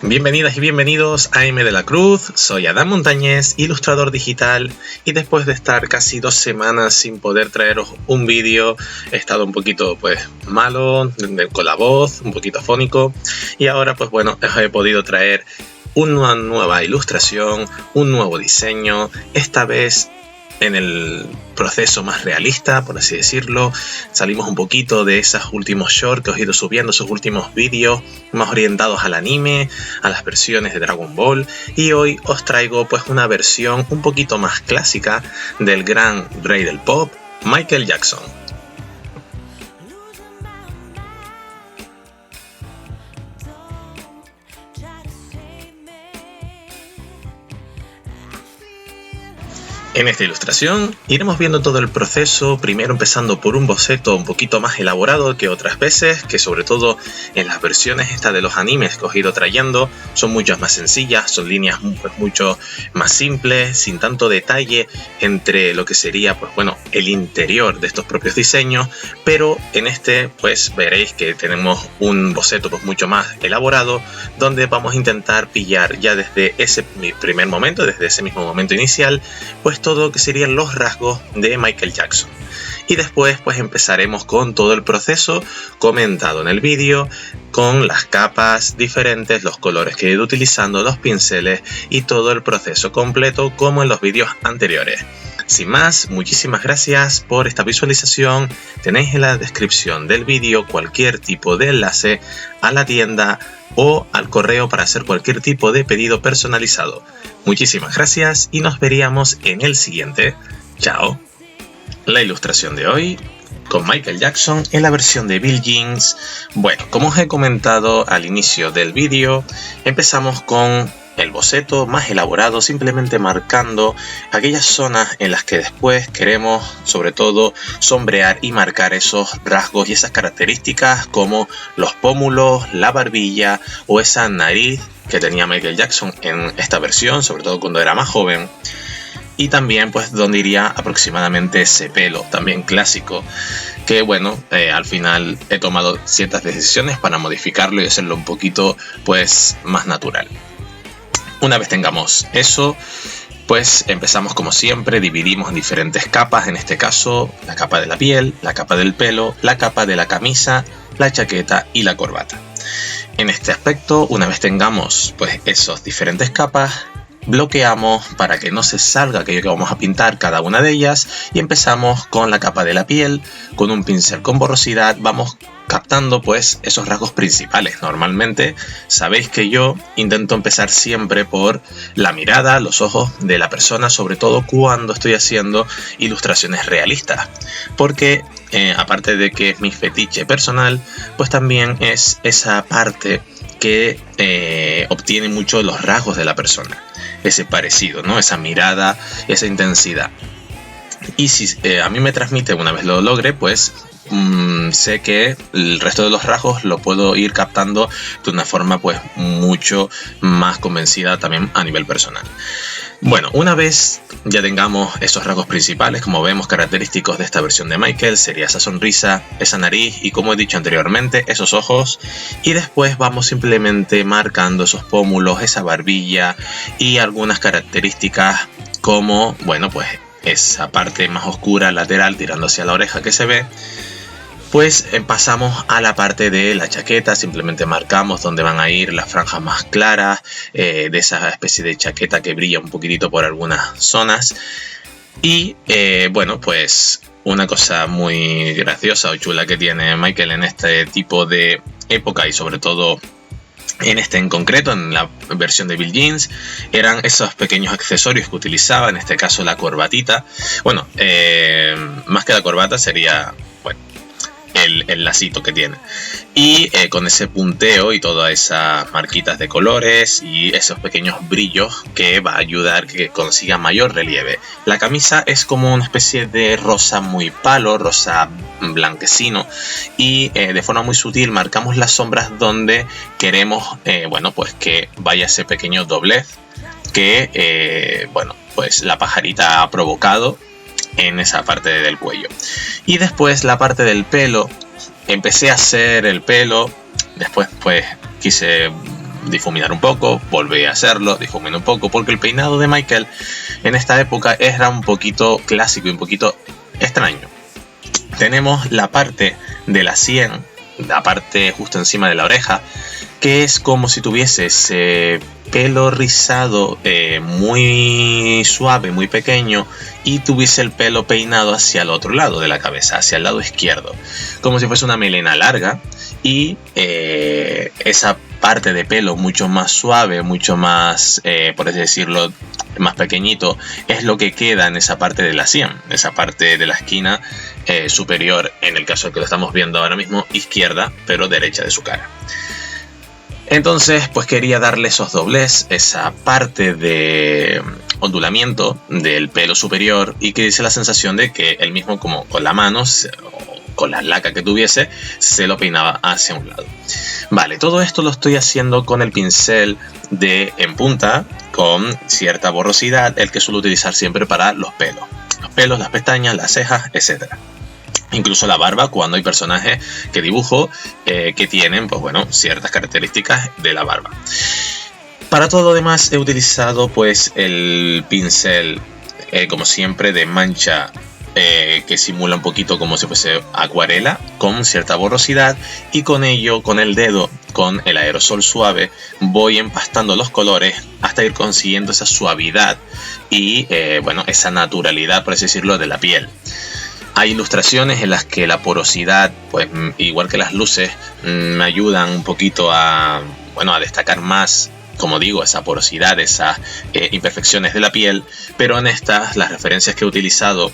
Bienvenidas y bienvenidos a M de la Cruz, soy Adán Montañez, ilustrador digital, y después de estar casi 2 semanas sin poder traeros un vídeo, he estado un poquito malo con la voz, un poquito afónico, y ahora os he podido traer una nueva ilustración, un nuevo diseño, esta vez en el proceso más realista, por así decirlo. Salimos un poquito de esos últimos shorts que os he ido subiendo, esos últimos vídeos más orientados al anime, a las versiones de Dragon Ball, y hoy os traigo una versión un poquito más clásica del gran rey del pop, Michael Jackson. En esta ilustración iremos viendo todo el proceso, primero empezando por un boceto un poquito más elaborado que otras veces, que sobre todo en las versiones de los animes que os he ido trayendo son mucho más sencillas, son líneas mucho más simples, sin tanto detalle entre lo que sería el interior de estos propios diseños, pero en este veréis que tenemos un boceto mucho más elaborado, donde vamos a intentar pillar ya desde ese primer momento, desde ese mismo momento inicial, todo que serían los rasgos de Michael Jackson. Y después empezaremos con todo el proceso comentado en el vídeo, con las capas diferentes, los colores que he ido utilizando, los pinceles y todo el proceso completo como en los vídeos anteriores. Sin más, muchísimas gracias por esta visualización. Tenéis en la descripción del vídeo cualquier tipo de enlace a la tienda o al correo para hacer cualquier tipo de pedido personalizado. Muchísimas gracias y nos veríamos en el siguiente. Chao. La ilustración de hoy con Michael Jackson en la versión de Bill Jeans. Bueno, como os he comentado al inicio del vídeo, empezamos con el boceto más elaborado, simplemente marcando aquellas zonas en las que después queremos sobre todo sombrear y marcar esos rasgos y esas características como los pómulos, la barbilla o esa nariz que tenía Michael Jackson en esta versión, sobre todo cuando era más joven. Y también donde iría aproximadamente ese pelo, también clásico, que al final he tomado ciertas decisiones para modificarlo y hacerlo un poquito más natural. Una vez tengamos eso, empezamos como siempre, dividimos en diferentes capas, en este caso la capa de la piel, la capa del pelo, la capa de la camisa, la chaqueta y la corbata. En este aspecto, una vez tengamos esas diferentes capas, bloqueamos para que no se salga aquello que vamos a pintar cada una de ellas y empezamos con la capa de la piel. Con un pincel con borrosidad vamos captando esos rasgos principales. Normalmente sabéis que yo intento empezar siempre por la mirada, los ojos de la persona, sobre todo cuando estoy haciendo ilustraciones realistas, porque aparte de que es mi fetiche personal, también es esa parte que obtiene mucho los rasgos de la persona, ese parecido, ¿no? Esa mirada, esa intensidad. Y si a mí me transmite, una vez lo logre, sé que el resto de los rasgos lo puedo ir captando de una forma mucho más convencida también a nivel personal. Bueno, una vez ya tengamos esos rasgos principales, como vemos, característicos de esta versión de Michael, sería esa sonrisa, esa nariz y, como he dicho anteriormente, esos ojos. Y después vamos simplemente marcando esos pómulos, esa barbilla y algunas características como, esa parte más oscura lateral tirando hacia la oreja que se ve. Pasamos a la parte de la chaqueta, simplemente marcamos dónde van a ir las franjas más claras de esa especie de chaqueta que brilla un poquitito por algunas zonas. Y una cosa muy graciosa o chula que tiene Michael en este tipo de época, y sobre todo en concreto, en la versión de Bill Jeans, eran esos pequeños accesorios que utilizaba, en este caso la corbatita. Más que la corbata sería el lacito que tiene, y con ese punteo y todas esas marquitas de colores y esos pequeños brillos que va a ayudar que consiga mayor relieve. La camisa es como una especie de rosa muy palo, rosa blanquecino, y de forma muy sutil marcamos las sombras donde queremos que vaya ese pequeño doblez que la pajarita ha provocado en esa parte del cuello. Y después la parte del pelo, empecé a hacer el pelo, después quise difuminar un poco, volví a hacerlo, difuminar un poco, porque el peinado de Michael en esta época era un poquito clásico y un poquito extraño. Tenemos la parte de la sien, la parte justo encima de la oreja, que es como si tuvieses pelo rizado muy suave, muy pequeño, y tuviese el pelo peinado hacia el otro lado de la cabeza, hacia el lado izquierdo, como si fuese una melena larga, y esa parte de pelo mucho más suave, mucho más, por así decirlo, más pequeñito, es lo que queda en esa parte de la sien, esa parte de la esquina superior, en el caso que lo estamos viendo ahora mismo, izquierda, pero derecha de su cara. Entonces, pues quería darle esos doblez, esa parte de ondulamiento del pelo superior, y que diese la sensación de que él mismo, como con la mano, con la laca que tuviese, se lo peinaba hacia un lado. Vale, todo esto lo estoy haciendo con el pincel en punta, con cierta borrosidad, el que suelo utilizar siempre para los pelos. Los pelos, las pestañas, las cejas, etc. Incluso la barba, cuando hay personajes que dibujo que tienen, pues bueno, ciertas características de la barba. Para todo lo demás he utilizado pues el pincel, como siempre, de mancha, que simula un poquito como si fuese acuarela, con cierta borrosidad, y con ello, con el dedo, con el aerosol suave, voy empastando los colores hasta ir consiguiendo esa suavidad y bueno, esa naturalidad, por así decirlo, de la piel. Hay ilustraciones en las que la porosidad, pues igual que las luces, me ayudan un poquito a destacar más, como digo, esa porosidad, esas imperfecciones de la piel, pero en estas, las referencias que he utilizado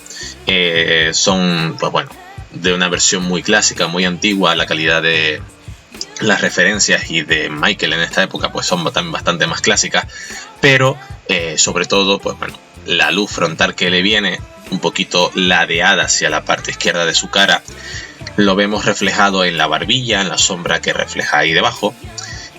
son, pues bueno, de una versión muy clásica, muy antigua. La calidad de las referencias y de Michael en esta época pues son también bastante más clásicas, pero sobre todo, pues bueno, la luz frontal que le viene un poquito ladeada hacia la parte izquierda de su cara, lo vemos reflejado en la barbilla, en la sombra que refleja ahí debajo.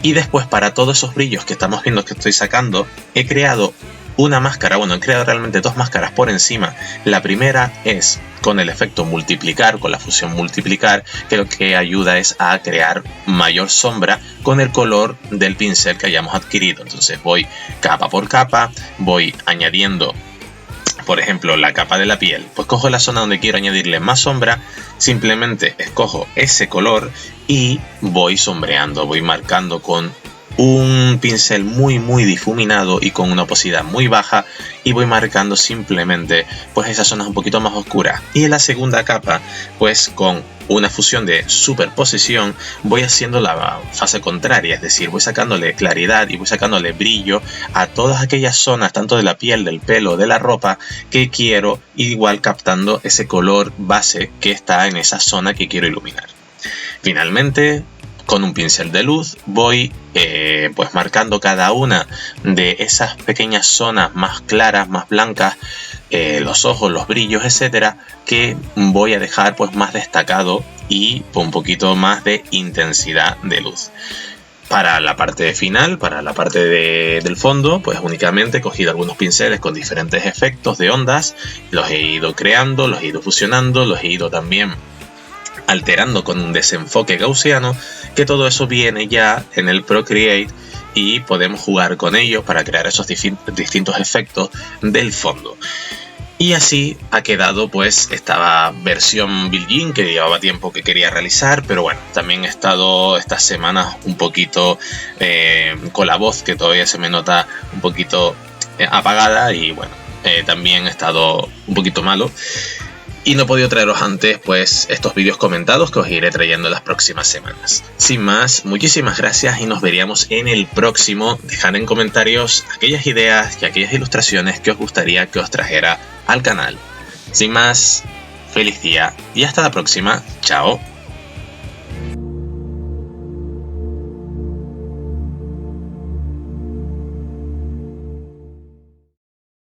Y después, para todos esos brillos que estamos viendo que estoy sacando, he creado una máscara, he creado realmente dos máscaras por encima. La primera es con el efecto multiplicar, con la fusión multiplicar, que lo que ayuda es a crear mayor sombra con el color del pincel que hayamos adquirido. Entonces voy capa por capa, voy añadiendo, por ejemplo, la capa de la piel, pues cojo la zona donde quiero añadirle más sombra, simplemente escojo ese color y voy sombreando, voy marcando con un pincel muy difuminado y con una opacidad muy baja, y voy marcando simplemente pues esas zonas un poquito más oscuras. Y en la segunda capa, pues con una fusión de superposición, voy haciendo la fase contraria, es decir, voy sacándole claridad y voy sacándole brillo a todas aquellas zonas, tanto de la piel, del pelo, de la ropa, que quiero, igual captando ese color base que está en esa zona que quiero iluminar. Finalmente, con un pincel de luz voy pues marcando cada una de esas pequeñas zonas más claras, más blancas, los ojos, los brillos, etcétera, que voy a dejar pues más destacado y con un poquito más de intensidad de luz. Para la parte final, para la parte del fondo, pues únicamente he cogido algunos pinceles con diferentes efectos de ondas, los he ido creando, los he ido fusionando, los he ido también alterando con un desenfoque gaussiano, que todo eso viene ya en el Procreate y podemos jugar con ello para crear esos distintos efectos del fondo. Y así ha quedado pues esta versión built-in que llevaba tiempo que quería realizar, pero bueno, también he estado estas semanas un poquito con la voz, que todavía se me nota un poquito apagada, y bueno, también he estado un poquito malo. Y no he podido traeros antes pues estos vídeos comentados que os iré trayendo las próximas semanas. Sin más, muchísimas gracias y nos veríamos en el próximo. Dejad en comentarios aquellas ideas y aquellas ilustraciones que os gustaría que os trajera al canal. Sin más, feliz día y hasta la próxima. Chao.